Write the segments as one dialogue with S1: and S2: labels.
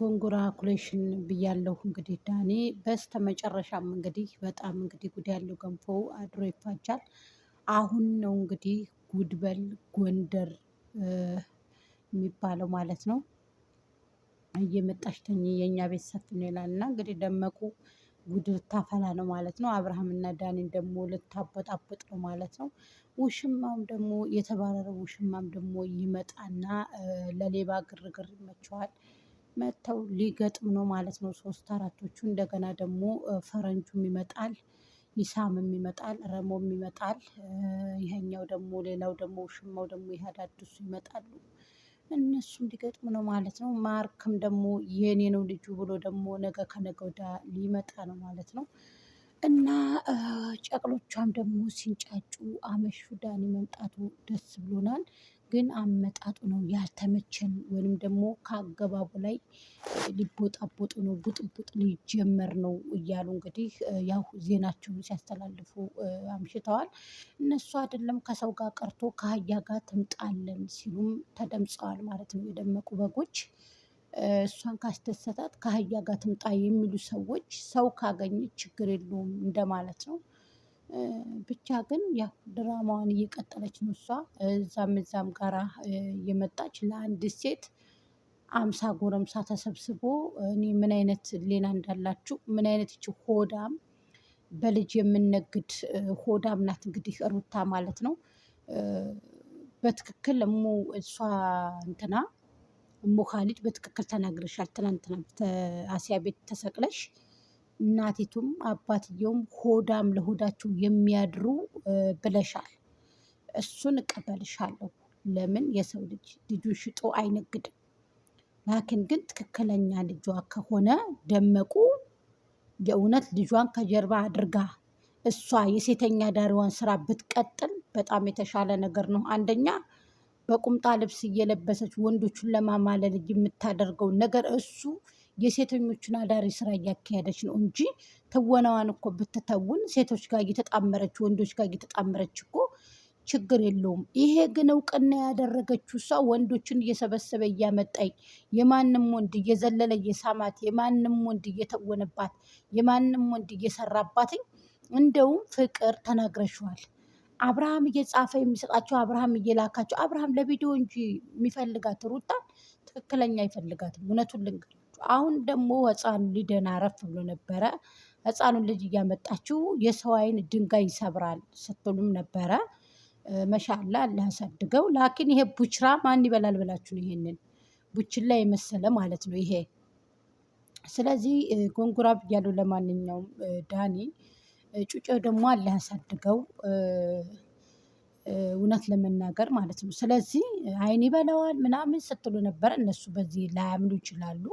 S1: ኮንግራኩሌሽን ብያለሁ እንግዲህ ዳኒ በስተመጨረሻም እንግዲህ በጣም እንግዲህ ጉድ ያለው ገንፎ አድሮ ይፋጃል። አሁን ነው እንግዲህ ጉድበል ጎንደር የሚባለው ማለት ነው። እየመጣች ተኝ የኛ ቤት ሰፊ ነው ይላል እና እንግዲህ ደመቁ ጉድ ልታፈላ ነው ማለት ነው። አብርሃም እና ዳኒን ደግሞ ልታበጣብጥ ነው ማለት ነው። ውሽማም ደግሞ የተባረረው ውሽማም ደግሞ ይመጣና ለሌባ ግርግር ይመቸዋል። መጥተው ሊገጥም ነው ማለት ነው። ሶስት አራቶቹ እንደገና ደግሞ ፈረንጁም ይመጣል። ይሳምም ይመጣል ረሞም ይመጣል። ይሄኛው ደግሞ ሌላው ደግሞ ውሽማው ደግሞ ይሄ አዳዲሱ ይመጣሉ። እነሱም ሊገጥሙ ነው ማለት ነው። ማርክም ደግሞ የኔ ነው ልጁ ብሎ ደግሞ ነገ ከነገ ወዲያ ሊመጣ ነው ማለት ነው። እና ጨቅሎቿም ደግሞ ሲንጫጩ አመሹ። ዳኒ መምጣቱ ደስ ብሎናል። ግን አመጣጡ ነው ያልተመቸን ወይንም ደግሞ ከአገባቡ ላይ ሊቦጣቦጡ ነው ቡጥቡጥ ሊጀመር ነው እያሉ እንግዲህ ያው ዜናቸውን ሲያስተላልፉ አምሽተዋል። እነሱ አይደለም ከሰው ጋር ቀርቶ ከአህያ ጋር ትምጣለን ሲሉም ተደምጸዋል ማለት ነው። የደመቁ በጎች እሷን ካስደሰታት ከአህያ ጋር ትምጣ የሚሉ ሰዎች ሰው ካገኘች ችግር የለውም እንደማለት ነው። ብቻ ግን ያው ድራማዋን እየቀጠለች ነው። እሷ እዛም እዛም ጋራ የመጣች ለአንድ ሴት አምሳ ጎረምሳ ተሰብስቦ እኔ ምን አይነት ሌላ እንዳላችሁ ምን አይነት ይቺ ሆዳም በልጅ የምነግድ ሆዳም ናት እንግዲህ ሩታ ማለት ነው። በትክክል እሙ እሷ እንትና እሙ ካሊድ በትክክል ተናግረሻል። ትናንትና አሲያ ቤት ተሰቅለሽ እናቲቱም አባትየውም ሆዳም ለሆዳቸው የሚያድሩ ብለሻል። እሱን እቀበልሻለሁ። ለምን የሰው ልጅ ልጁን ሽጦ አይነግድም። ላኪን ግን ትክክለኛ ልጇ ከሆነ ደመቁ የእውነት ልጇን ከጀርባ አድርጋ እሷ የሴተኛ ዳሪዋን ስራ ብትቀጥል በጣም የተሻለ ነገር ነው። አንደኛ በቁምጣ ልብስ እየለበሰች ወንዶቹን ለማማለል የምታደርገው ነገር እሱ የሴተኞቹን አዳሪ ስራ እያካሄደች ነው እንጂ ትወናዋን እኮ ብትተውን ሴቶች ጋር እየተጣመረች ወንዶች ጋር እየተጣመረች እኮ ችግር የለውም። ይሄ ግን እውቅና ያደረገችው እሷ ወንዶችን እየሰበሰበ እያመጣኝ የማንም ወንድ እየዘለለ እየሳማት የማንም ወንድ እየተወነባት የማንም ወንድ እየሰራባትኝ እንደውም ፍቅር ተናግረሽዋል። አብርሃም እየጻፈ የሚሰጣቸው አብርሃም እየላካቸው አብርሃም ለቪዲዮ እንጂ የሚፈልጋት ሩታን ትክክለኛ አይፈልጋትም። እውነቱን ልንገራችሁ። አሁን ደግሞ ህፃኑ ሊደና አረፍ ብሎ ነበረ። ህፃኑን ልጅ እያመጣችው የሰው አይን ድንጋይ ይሰብራል ስትሉም ነበረ። መሻላ አላህ ያሳድገው። ላኪን ይሄ ቡችራ ማን ይበላል ብላችሁ ነው? ይሄንን ቡችላ የመሰለ ማለት ነው ይሄ። ስለዚህ ጎንጉራ ብያለሁ። ለማንኛውም ዳኒ ጩጬው ደግሞ አላህ ያሳድገው። እውነት ለመናገር ማለት ነው። ስለዚህ አይን ይበላዋል ምናምን ስትሉ ነበር። እነሱ በዚህ ላያምኑ ይችላሉ።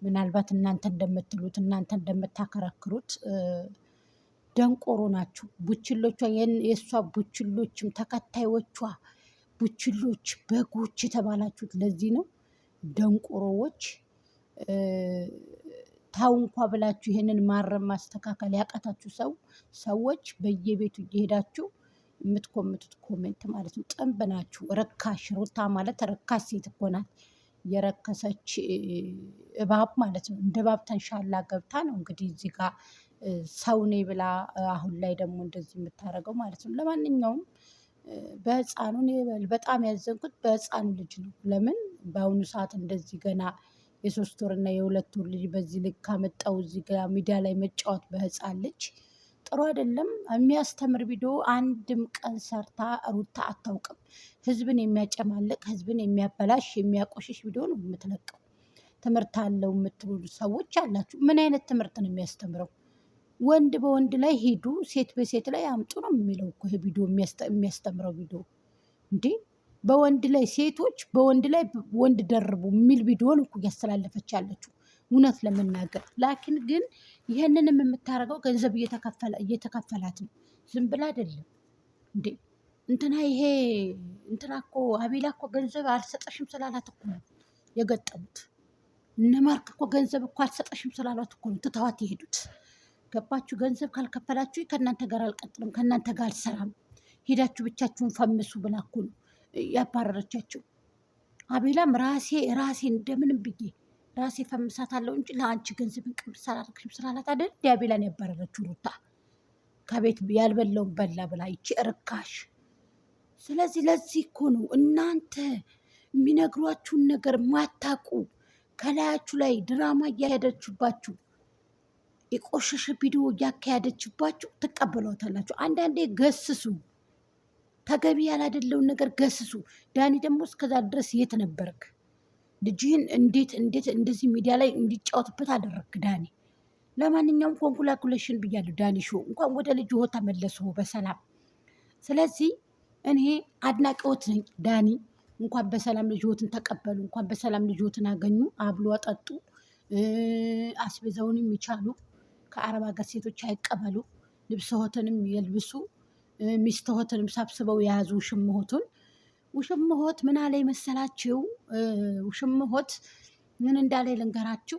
S1: ምናልባት እናንተ እንደምትሉት እናንተ እንደምታከራክሩት ደንቆሮ ናችሁ። ቡችሎቿ የእሷ ቡችሎችም ተከታዮቿ ቡችሎች በጎች የተባላችሁት ለዚህ ነው። ደንቆሮዎች ታው እንኳ ብላችሁ ይሄንን ማረም ማስተካከል ያቃታችሁ ሰዎች በየቤቱ እየሄዳችሁ የምትኮምቱት ኮሜንት ማለት ነው። ጥንብ ናችሁ። ርካሽ ሩታ ማለት ርካሽ ሴት እኮ ናት። የረከሰች እባብ ማለት ነው። እንደ እባብ ተንሻላ ገብታ ነው እንግዲህ እዚህ ጋር ሰው ነኝ ብላ አሁን ላይ ደግሞ እንደዚህ የምታደርገው ማለት ነው። ለማንኛውም በህፃኑ በጣም ያዘንኩት በህፃኑ ልጅ ነው። ለምን በአሁኑ ሰዓት እንደዚህ ገና የሶስት ወር እና የሁለት ወር ልጅ በዚህ ልክ ካመጣው እዚህ ጋር ሚዲያ ላይ መጫወት በህፃን ልጅ ጥሩ አይደለም። የሚያስተምር ቪዲዮ አንድም ቀን ሰርታ ሩታ አታውቅም። ህዝብን የሚያጨማልቅ ህዝብን የሚያበላሽ የሚያቆሽሽ ቪዲዮ ነው የምትለቀው። ትምህርት አለው የምትሉ ሰዎች አላችሁ። ምን አይነት ትምህርት ነው የሚያስተምረው? ወንድ በወንድ ላይ ሄዱ ሴት በሴት ላይ አምጡ ነው የሚለው እኮ ይሄ ቪዲዮ የሚያስተምረው ቪዲዮ እንዴ! በወንድ ላይ ሴቶች በወንድ ላይ ወንድ ደርቡ የሚል ቪዲዮን እኮ እያስተላለፈች ያለችው እውነት ለመናገር። ላኪን ግን ይህንንም የምታደርገው ገንዘብ እየተከፈላት ነው። ዝም ብላ አይደለም እንዴ! እንትና ይሄ እንትና እኮ አቤላ እኮ ገንዘብ አልሰጠሽም ስላላት እኮ ነው የገጠሙት። እነ ማርክ እኮ ገንዘብ እኮ አልሰጠሽም ስላላት እኮ ነው ትተዋት የሄዱት። ገባችሁ? ገንዘብ ካልከፈላችሁ ከእናንተ ጋር አልቀጥልም፣ ከእናንተ ጋር አልሰራም፣ ሄዳችሁ ብቻችሁን ፈምሱ ብላ እኮ ነው ያባረረቻቸው። አቤላም ራሴ እንደምንም ብዬ ራሴ ፈምሳታለሁ እንጂ ለአንቺ ገንዘብን ቅምስ አላደረግሽም ስላላት አይደል ዲያቤላን ያባረረችው ሩታ ከቤት ያልበላውን በላ ብላ ይቺ እርካሽ። ስለዚህ ለዚህ እኮ ነው እናንተ የሚነግሯችሁን ነገር ማታቁ ከላያችሁ ላይ ድራማ እያሄደችባችሁ የቆሸሸ ቪዲዮ እያካሄደችባችሁ ትቀበሏታላችሁ። አንዳንዴ ገስሱ፣ ተገቢ ያላደለውን ነገር ገስሱ። ዳኒ ደግሞ እስከዛ ድረስ የት ነበርክ? ልጅህን እንዴት እንደዚህ ሚዲያ ላይ እንዲጫወትበት አደረግክ ዳኒ? ለማንኛውም ኮንኩላኩሌሽን ብያለሁ ዳኒ ሾ እንኳን ወደ ልጅ ተመለሱ በሰላም። ስለዚህ እኔ አድናቂዎት ነኝ ዳኒ። እንኳን በሰላም ልጅዎትን ተቀበሉ፣ እንኳን በሰላም ልጅዎትን አገኙ። አብሎ አጠጡ፣ አስቤዛውንም ይቻሉ። ከአረብ ሀገር ሴቶች አይቀበሉ፣ ልብስዎትንም የልብሱ፣ ሚስትዎትንም ሰብስበው የያዙ ውሽምሆቱን። ውሽምሆት ምን አለ መሰላችሁ? ውሽምሆት ምን እንዳለ ልንገራችሁ።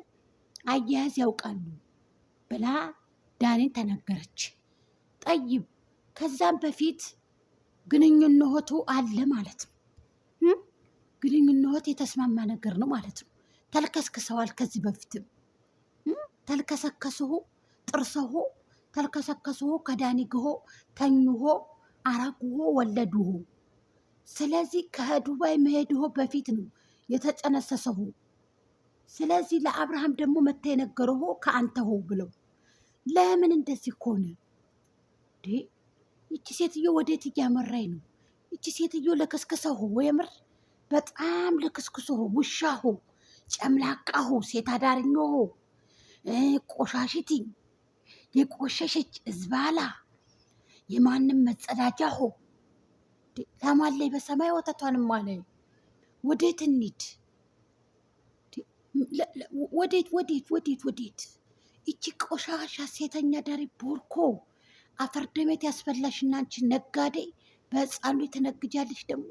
S1: አያያዝ ያውቃሉ ብላ ዳኒን ተናገረች። ጠይብ ከዛም በፊት ግንኙነቱ አለ ማለት ነው። ግንኙነት የተስማማ ነገር ነው ማለት ነው። ተልከስክሰዋል። ከዚህ በፊትም ተልከሰከስሁ ጥርሰሁ ተልከሰከስሁ ከዳኒ ግሆ ተኝሆ አረግሆ ወለድሁ። ስለዚህ ከዱባይ መሄድሆ በፊት ነው የተጨነሰሰሁ። ስለዚህ ለአብርሃም ደግሞ መታ የነገረሆ ከአንተሆ ብለው ለምን እንደዚህ ኮነ? ይቺ ሴትዮ ወዴት እያመራኝ ነው? ይቺ ሴትዮ ለከስከሰሁ ወየምር በጣም ለከስክሶሁ ውሻሁ ጨምላቃሁ ሴት አዳርኞሁ ቆሻሽቲ የቆሸሸች እዝባላ የማንም መጸዳጃሁ ለማለይ በሰማይ ወተቷንም አለይ። ወዴት እንሂድ? ወዴት? ይቺ ቆሻሻ ሴተኛ ዳሪ ቦርኮ አፈር ደሜት ያስፈላሽ እና አንቺ ነጋዴ በህፃኑ የተነግጃለሽ ደግሞ